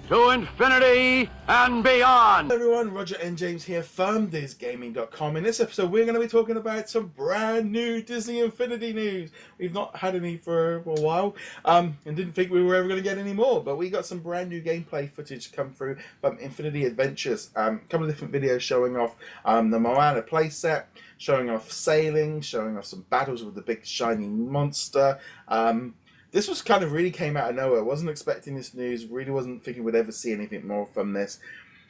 to infinity and beyond. Hello everyone, Roger and James here from DisKingdom. In this episode we're going to be talking about some brand new Disney Infinity news. We've not had any for a while and didn't think we were ever going to get any more, but we got some brand new gameplay footage come through from Infinity Adventures. A couple of different videos showing off the Moana Playset, showing off sailing, showing off some battles with the big shiny monster. This was kind of really came out of nowhere. Wasn't expecting this news. Really wasn't thinking we'd ever see anything more from this.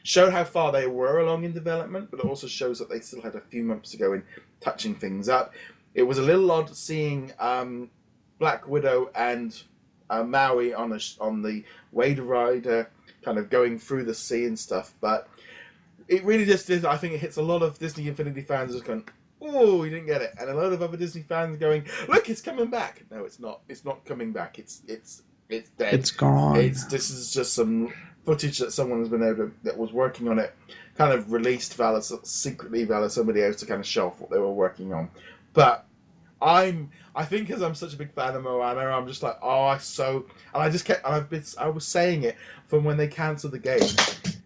Showed how far they were along in development, but it also shows that they still had a few months to go in touching things up. It was a little odd seeing Black Widow and Maui on the Wade Rider kind of going through the sea and stuff, but it really just did. I think it hits a lot of Disney Infinity fans just going, oh, you didn't get it. And a lot of other Disney fans going, look, it's coming back. No, it's not. It's not coming back. It's dead. It's gone. This is just some footage that someone has been able to, that was working on it, kind of released secretly via somebody else to kind of show off what they were working on. But I think because I'm such a big fan of Moana, I'm just like, I was saying it from when they cancelled the game.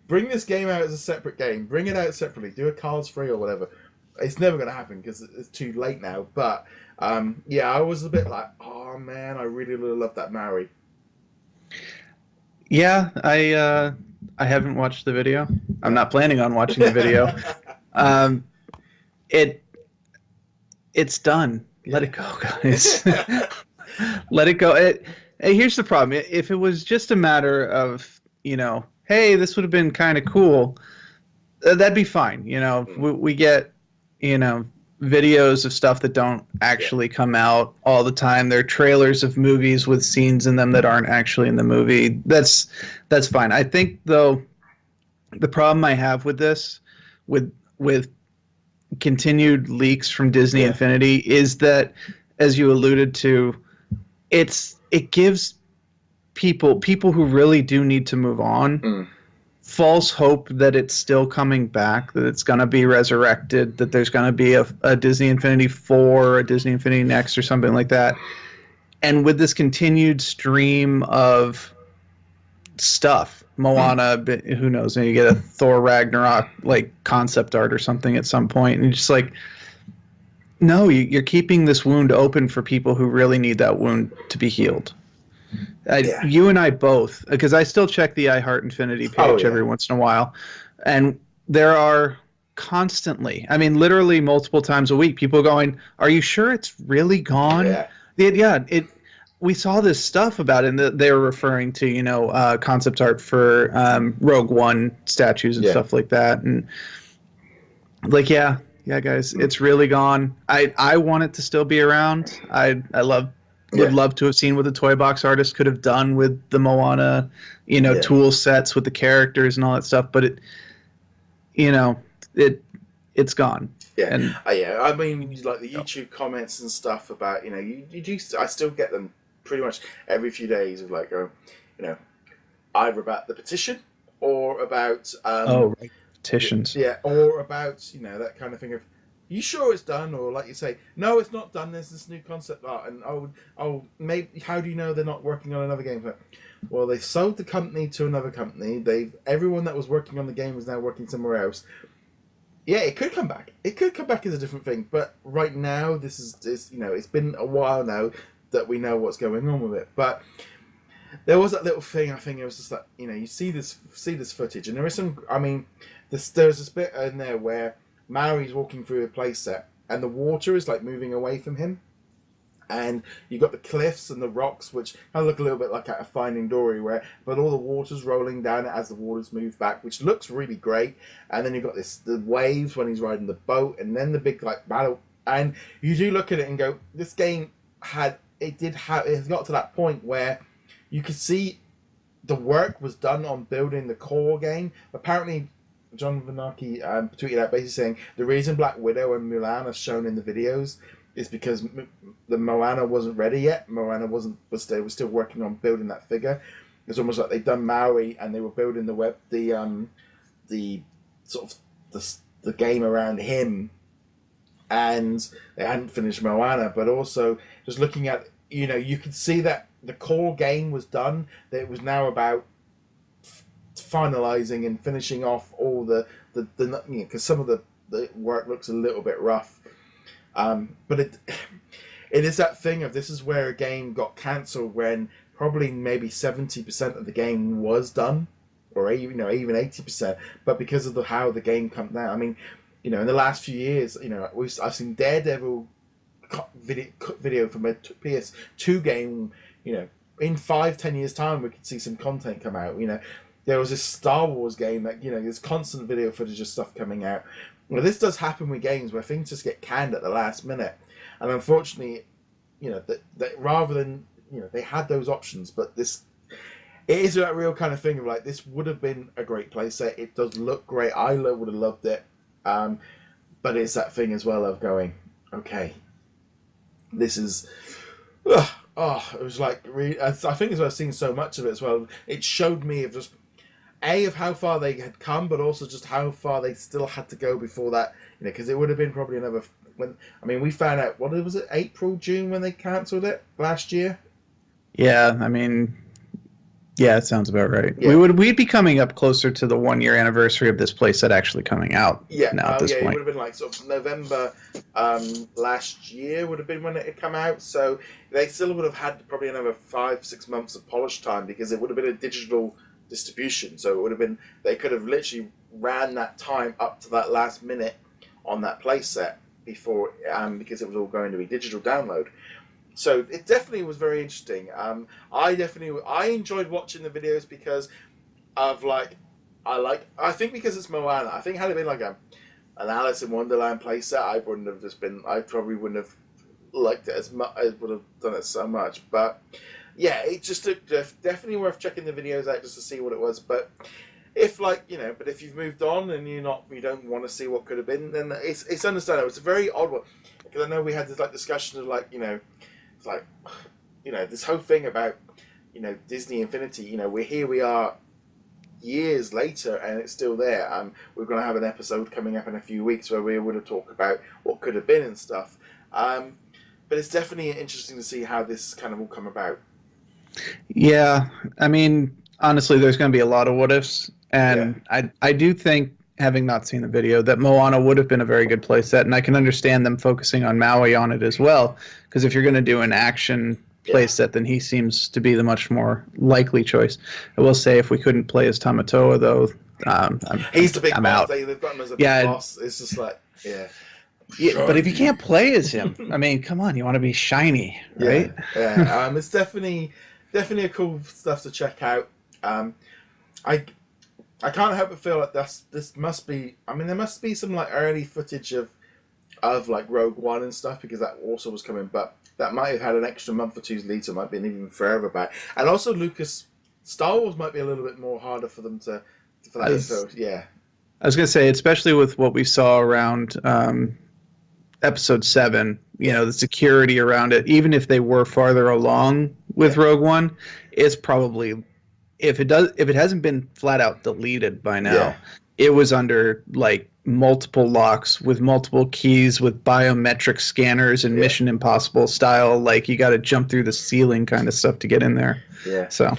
Bring this game out as a separate game. Bring it out separately. Do a cards free or whatever. It's never going to happen because it's too late now. But yeah, I was a bit like, oh man, I really love that Maui. Yeah, I haven't watched the video. I'm not planning on watching the video. It's done. Let it go, guys. Let it go. Here's the problem. If it was just a matter of, hey, this would have been kind of cool, that'd be fine. We get videos of stuff that don't actually come out all the time. They're trailers of movies with scenes in them that aren't actually in the movie. That's fine. I think, though, the problem I have with this, with continued leaks from Disney Infinity, is that, as you alluded to, it gives people who really do need to move on false hope that it's still coming back, that it's going to be resurrected, that there's going to be a Disney Infinity 4, a Disney Infinity Next, or something like that. And with this continued stream of stuff, Moana, who knows, maybe you get a Thor Ragnarok concept art or something at some point, and you're just like, no, you're keeping this wound open for people who really need that wound to be healed. You and I both, because I still check the I Heart Infinity page every once in a while, and there are constantly, literally multiple times a week, people going, are you sure it's really gone? We saw this stuff about it, and they were referring to concept art for Rogue One statues and stuff like that, and yeah guys, it's really gone. I want it to still be around. Would love to have seen what the toy box artist could have done with the Moana, tool sets with the characters and all that stuff. But it's gone. Yeah, and, like the YouTube comments and stuff about you do. I still get them pretty much every few days of either about the petition or about petitions. Or about that kind of thing of, you sure it's done? Or like you say, no, it's not done. There's this new concept art, and maybe how do you know they're not working on another game? Well, they sold the company to another company. Everyone that was working on the game is now working somewhere else. Yeah, it could come back. It could come back as a different thing. But right now, this is it's been a while now that we know what's going on with it. But there was that little thing. I think it was just like you see this footage, and there is some. There's this bit in there where Maui's walking through a playset, and the water is moving away from him, and you've got the cliffs and the rocks, which kind of look a little bit like at a Finding Dory, but all the water's rolling down as the waters move back, which looks really great. And then you've got the waves when he's riding the boat, and then the big battle. And you do look at it and go, this game it has got to that point where you could see the work was done on building the core game. Apparently, John Vanaki tweeted out basically saying the reason Black Widow and Mulan are shown in the videos is because the Moana wasn't ready yet. Moana they were still working on building that figure. It's almost like they'd done Maui and they were building the game around him, and they hadn't finished Moana. But also just looking at you could see that the core game was done. That it was now about finalizing and finishing off all the because some of the work looks a little bit rough. But it is that thing of this is where a game got cancelled when probably maybe 70% of the game was done, or even 80%. But because of how the game comes out, I mean, in the last few years, I've seen Daredevil video from a PS2 game. In 5-10 years time, we could see some content come out. There was this Star Wars game that there's constant video footage of stuff coming out. Well, this does happen with games where things just get canned at the last minute, and unfortunately, that rather than they had those options, but it is that real kind of thing of like this would have been a great playset. It does look great. I would have loved it, but it's that thing as well of going, okay, this is. It was like really. I think as I've seen so much of it as well, it showed me of just of how far they had come, but also just how far they still had to go before that. Because it would have been probably another. We found out what was it, April, June when they cancelled it last year. Yeah, yeah, it sounds about right. Yeah. We'd be coming up closer to the 1-year anniversary of this playset actually coming out. Yeah, now at this point, it would have been like sort of November last year would have been when it had come out. So they still would have had probably another 5-6 months of polish time because it would have been a digital distribution. So it would have been they could have literally ran that time up to that last minute on that playset before because it was all going to be digital download. So it definitely was very interesting. I enjoyed watching the videos because of I think because it's Moana. I think had it been like an Alice in Wonderland playset, I probably wouldn't have liked it as much. I would have done it so much. But yeah, it just definitely worth checking the videos out just to see what it was. But if but if you've moved on and you don't want to see what could have been, then it's understandable. It's a very odd one because I know we had this discussion of this whole thing about Disney Infinity. We are years later and it's still there. We're going to have an episode coming up in a few weeks where we're going to talk about what could have been and stuff. But it's definitely interesting to see how this kind of all come about. Yeah, honestly, there's going to be a lot of what ifs, and yeah. I do think, having not seen the video, that Moana would have been a very good playset, and I can understand them focusing on Maui on it as well, because if you're going to do an action playset, then he seems to be the much more likely choice. I will say, if we couldn't play as Tamatoa, though, he's the big boss. Out. They've got him as a big boss. It's just Yeah, but if you can't play as him, come on, you want to be shiny, right? Yeah. It's definitely a cool stuff to check out. I can't help but feel like this must be. There must be some early footage of Rogue One and stuff because that also was coming, but that might have had an extra month or two's lead, so it might be even further back. And also Star Wars might be a little bit more harder for them for that info. Yeah, I was gonna say, especially with what we saw around Episode 7, the security around it. Even if they were farther along with Rogue One, it's probably. If it hasn't been flat out deleted by now, it was under multiple locks with multiple keys with biometric scanners and Mission Impossible style, you got to jump through the ceiling kind of stuff to get in there. Yeah. So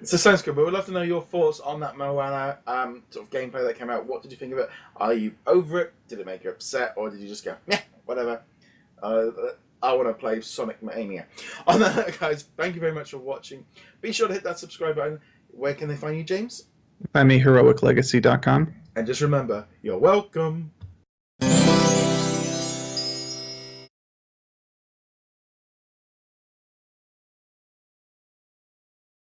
sounds good. But we'd love to know your thoughts on that Moana sort of gameplay that came out. What did you think of it? Are you over it? Did it make you upset, or did you just go, whatever? I want to play Sonic Mania. On that, guys, thank you very much for watching. Be sure to hit that subscribe button. Where can they find you, James? Find me heroiclegacy.com. And just remember, you're welcome.